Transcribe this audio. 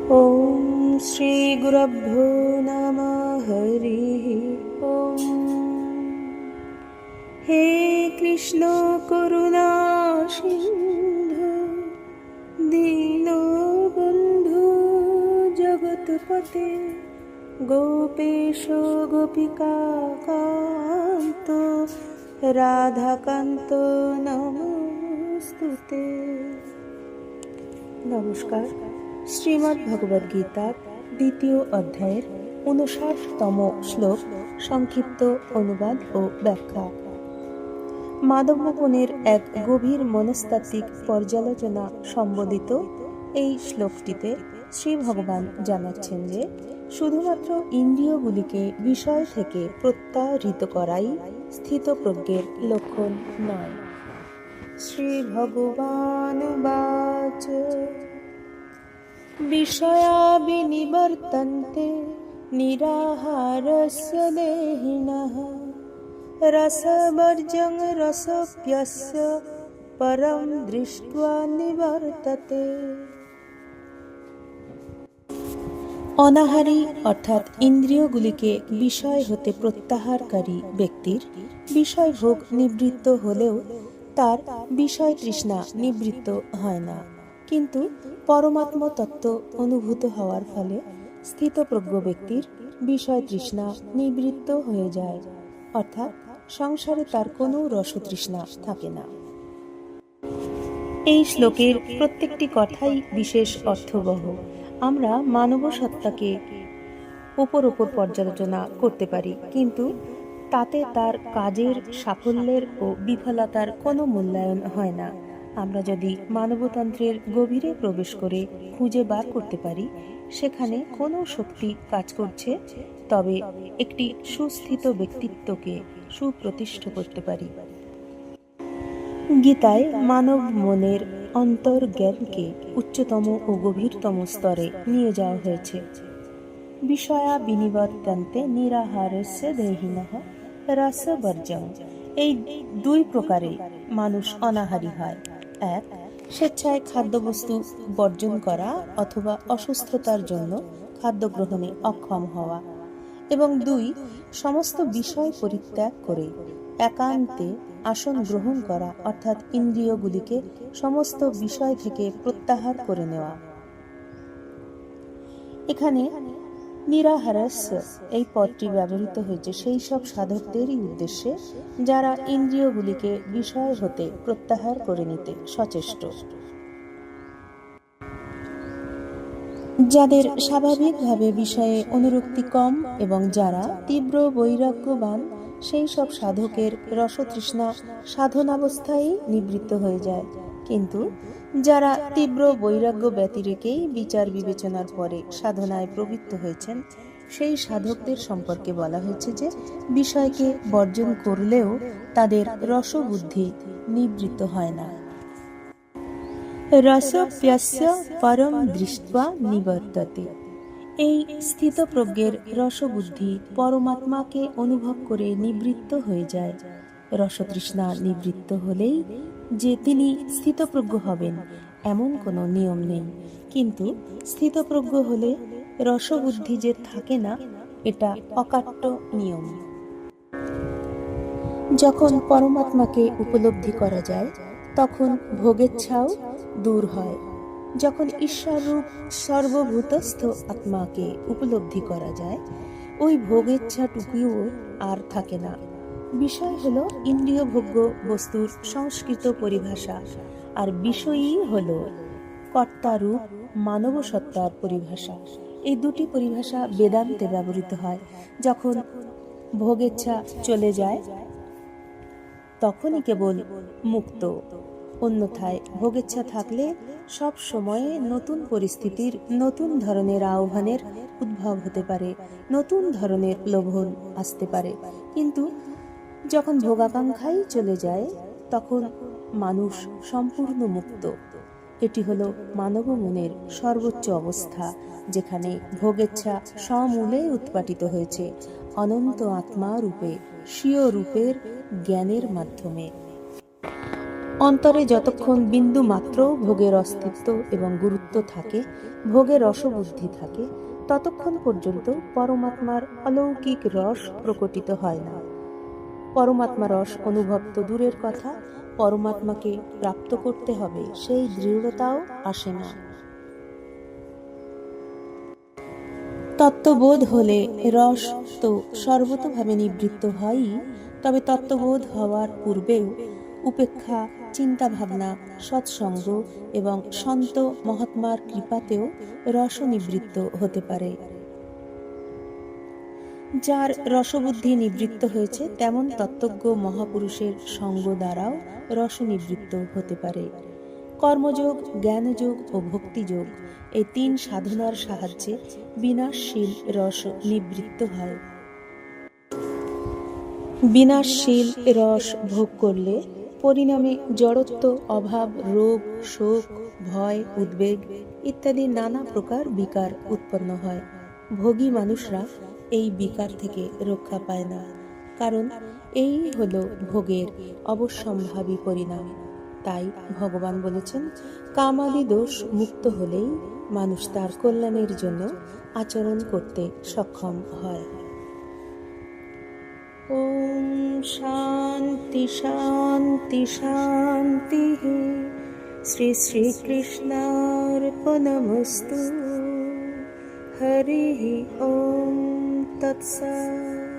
ॐ श्रीगुरुभ्यो नमः। हरिः ॐ। हे कृष्ण करुणा सिन्धु दीनबन्धु जगत्पते गोपेश गोपिका कान्त राधाकान्त नमोस्तुते। नमस्कार। শ্রীমদ্ ভগবদ্ গীতার দ্বিতীয় অধ্যায়ের ৫৯তম শ্লোক সংক্ষিপ্ত অনুবাদ ও ব্যাখ্যা। মাধবমোহনের এক গভীর মনস্তাত্ত্বিক পর্যালোচনা সম্বলিত এই শ্লোকটিতে শ্রী ভগবান জানাচ্ছেন যে শুধুমাত্র ইন্দ্রিয়গুলিকে বিষয় থেকে প্রত্যাহৃত করাই স্থিতপ্রজ্ঞের লক্ষণ নয়। শ্রী ভগবান বাচ বিষয়া বিনিবর্তন্তে নিরাহারস্য দেহিনঃ রসবর্জং রসপ্যস্য পরম দৃष्ट्वा নিবর্ততে। অনাহারী অর্থাৎ ইন্দ্রিয়গুলিকে বিষয় হতে প্রত্যাহারকারী ব্যক্তির বিষয়ভোগ নিবৃত্ত হলেও তার বিষয় তৃষ্ণা নিবৃত্ত হয় না, কিন্তু পরমাত্ম তত্ত্ব অনুভূত হওয়ার ফলে স্থিতপ্রজ্ঞ ব্যক্তির বিষয় তৃষ্ণা নিবৃত্ত হয়ে যায়, অর্থাৎ সংসারে তার কোনো রসতৃষ্ণা থাকে না। এই শ্লোকের প্রত্যেকটি কথাই বিশেষ অর্থবহ। আমরা মানব সত্তাকে উপর পর্যালোচনা করতে পারি, কিন্তু তাতে তার কাজের সাফল্যের ও বিফলতার কোনো মূল্যায়ন হয় না। আমরা যদি মানবতন্ত্রের গভীরে প্রবেশ করে খুঁজে বার করতে পারি সেখানে কোনো শক্তি কাজ করছে, তবে একটি সুস্থিত ব্যক্তিত্বকে সুপ্রতিষ্ঠ করতে পারি। গীতায় মানব মনের অন্তর্জ্ঞানকে উচ্চতম ও গভীরতম স্তরে নিয়ে যাওয়া হয়েছে। বিষয়া বিনিবর্তন্তে নিরাহারস্য দেহিনঃ রসবর্জং। এই দুই প্রকারে মানুষ অনাহারী হয়। এক, স্বেচ্ছায় খাদ্যবস্তু বর্জন করা অথবা অসুস্থতার জন্য খাদ্য গ্রহণে অক্ষম হওয়া, এবং দুই, সমস্ত বিষয় পরিত্যাগ করে একান্তে আসন গ্রহণ করা অর্থাৎ ইন্দ্রিয়গুলিকে সমস্ত বিষয় থেকে প্রত্যাহার করে নেওয়া। এখানে নিরাহারস্য এই পদটি ব্যবহৃত হয়েছে সেই সব সাধকদেরই উদ্দেশ্যে যারা ইন্দ্রিয়গুলিকে বিষয় হতে প্রত্যাহার করে নিতে সচেষ্ট, যাদের স্বাভাবিকভাবে বিষয়ে অনুরক্তি কম এবং যারা তীব্র বৈরাগ্যবান, সেই সব সাধকের রসতৃষ্ণা সাধনাবস্থায় নিবৃত্ত হয়ে যায়। কিন্তু যারা তীব্র বৈরাগ্য ব্যতিরেকেই বিচার বিবেচনার পরে সাধনায় প্রবৃত্ত হয়েছেন, সেই সাধকদের সম্পর্কে বলা হয়েছে যে বিষয়কে বর্জন করলেও তাদের রসবুদ্ধি নিবৃত্ত হয় না। রসপ্যস্য পরম দৃष्ट्वा নিবর্ততে। এই স্থিতপ্রজ্ঞের রসবুদ্ধি পরমাত্মাকে অনুভব করে নিবৃত্ত হয়ে যায়। রসতৃষ্ণা নিবৃত্ত হলেই যে তিনি স্থিতপ্রজ্ঞ হবেন এমন কোনো নিয়ম নেই, কিন্তু স্থিতপ্রজ্ঞ হলে রসবুদ্ধি যে থাকে না এটা অকাট্য নিয়ম। যখন পরমাত্মাকে উপলব্ধি করা যায় তখন ভোগেচ্ছাও দূর হয়। যখন ঈশ্বররূপ সর্বভূতস্থ আত্মাকে উপলব্ধি করা যায় ওই ভোগেচ্ছাটুকুও আর থাকে না। বিষয় হলো ইন্দ্রিয়ভোগ্য বস্তুর সংস্কৃত পরিভাষা, আর বিষয়ই হলো কর্তারূপ মানব সত্তার পরিভাষা। এই দুটি পরিভাষা বেদান্তে ব্যবহৃত হয়। যখন ভোগেচ্ছা চলে যায় তখনই কেবল মুক্ত, অন্যথায় ভোগেচ্ছা থাকলে সব সময়ে নতুন পরিস্থিতির নতুন ধরনের আহ্বানের উদ্ভব হতে পারে, নতুন ধরনের লোভন আসতে পারে। কিন্তু যখন ভোগাকাঙ্ক্ষাই চলে যায় তখন মানুষ সম্পূর্ণ মুক্ত। এটি হলো মানব মনের সর্বোচ্চ অবস্থা, যেখানে ভোগেচ্ছা সমূলে উৎপাটিত হয়েছে অনন্ত আত্মা রূপে, স্বীয় রূপের জ্ঞানের মাধ্যমে। অন্তরে যতক্ষণ বিন্দু মাত্র ভোগের অস্তিত্ব এবং গুরুত্ব থাকে, ভোগের রসবুদ্ধি থাকে, ততক্ষণ পর্যন্ত পরমাত্মার অলৌকিক রস প্রকটিত হয় না। পরমাত্মা রস অনুভব তো দূরের কথা, পরমাত্মাকে প্রাপ্ত করতে হবে সেই দৃঢ়তাও আসে না। তত্ত্ববোধ হলে রস তো সর্বতোভাবে নিবৃত্ত হয়ই, তবে তত্ত্ববোধ হওয়ার পূর্বেও উপেক্ষা, চিন্তা ভাবনা, সৎসঙ্গ এবং সন্ত মহাত্মার কৃপাতেও রস নিবৃত্ত হতে পারে। যার রসবুদ্ধি নিবৃত্ত হয়েছে তেমন তত্ত্বজ্ঞ মহাপুরুষের সঙ্গ দ্বারাও রস নিবৃত্ত হতে পারে। কর্মযোগ, জ্ঞানযোগ ও ভক্তিযোগ এই তিন সাধনার সাহায্যে বিনাশশীল রস নিবৃত্ত হয়। বিনাশশীল রস ভোগ করলে পরিণামে জড়ত্ব, অভাব, রোগ, শোক, ভয়, উদ্বেগ ইত্যাদি নানা প্রকার বিকার উৎপন্ন হয়। ভোগী মানুষরা এই বিকার থেকে রক্ষা পায় না, কারণ এই হলো ভোগের অবশ্যম্ভাবী পরিণাম। তাই ভগবান বলেছেন, কামাদি দোষ মুক্ত হলেই মানুষ তার কল্যাণের জন্য আচরণ করতে সক্ষম হয়। ওম শান্তি শান্তি শান্তি। শ্রী শ্রী কৃষ্ণার্পণমস্তু। হরি ওম তৎসৎ।